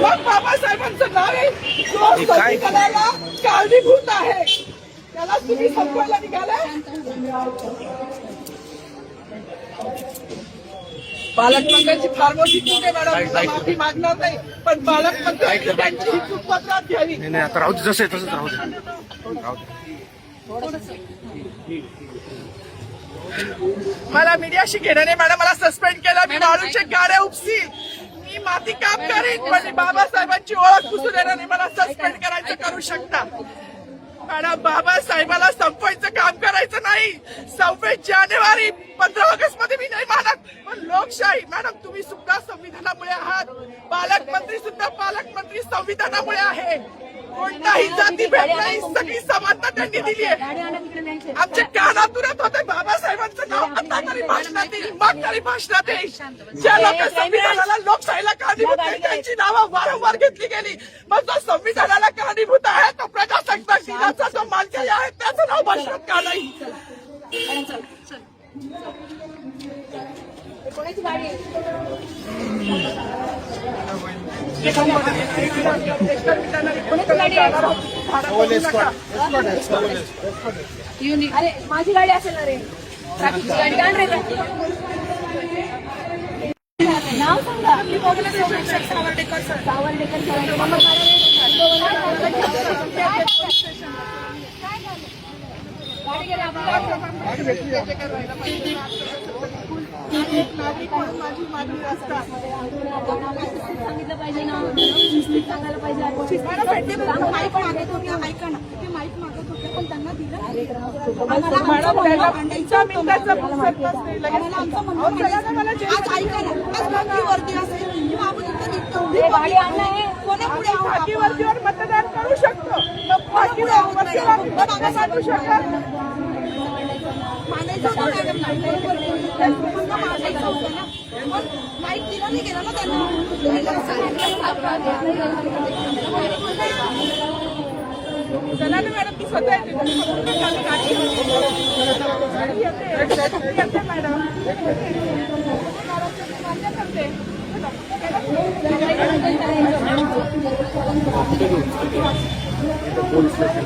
मग बाबासाहेबांचं नाव आहे जो संविधानाला कारणीभूत आहे, त्याला तुम्ही संपवायला निघाले. पालकमंत्र्यांची फार मोठी चूक आहे मॅडम, माफी मागणार नाही, पण पालकमंत्र्यांची त्यांची ही चूक पत्रात घ्यावी. नाही आता राहू दे, जसं आहे तसंच राहू दे. मला मीडियाशी घेणं नाही मॅडम, मला सस्पेंड केलं, मी वाळूचे गाड्या उपसील, मी माती काम करीन, पण बाबासाहेबांची ओळख पुसून येणार नाही. मला सस्पेंड करायचं करू शकता मॅडम. बाबासाहेबाला संपवायचं काम करायचं नाही. 26 जानेवारी 15 ऑगस्ट मध्ये मी नाही मानत, पण लोकशाही मॅडम तुम्ही सुद्धा संविधानामुळे आहात, पालकमंत्री सुद्धा पालकमंत्री संविधानामुळे आहे. कोणताही जातीभेद नाही, सगळी समानता त्यांनी दिली आहे. आमच्या कानातुरात होते बाबासाहेबांचं नाव आता तरी भाषणात येईल, मग तरी भाषणात येईल. ज्या लोक संविधानाला लोकशाहीला कारणीभूत आहे त्यांची नावं वारंवार घेतली गेली, मग जो संविधानाला कारणीभूत आहे तो प्रजासत्ताक दिनाचा जो मालकी आहे त्याचं नाव भाषणात का नाही. कोणाची गाडी आहे? अरे माझी गाडी असेल ना रे, ट्रॅफिकची गाडी काढ रे. नाव सांगा. सावर्डेकर सर. सावर्डेकर गाडी गेली माझी मागणी असतात सांगितलं पाहिजे ना, सांगायला पाहिजे. माईक मागत होत्या, ऐका ना, ते माईक मागत होते पण त्यांना दिलं. आज ऐका ना, आज खाकी वर्दी असेल, आपण इथं निघतो, कोणापुढे खाकी वर्दीवर मतदान करू शकतो, खाकी वर्दीवर मतदान करू शकतो. मानायचं होतं मॅडम, मानायचं होतं ना, पण माईक दिला नाही गेला ना त्यांना. चला ना मॅडम, ती स्वतः येते मॅडम. Police station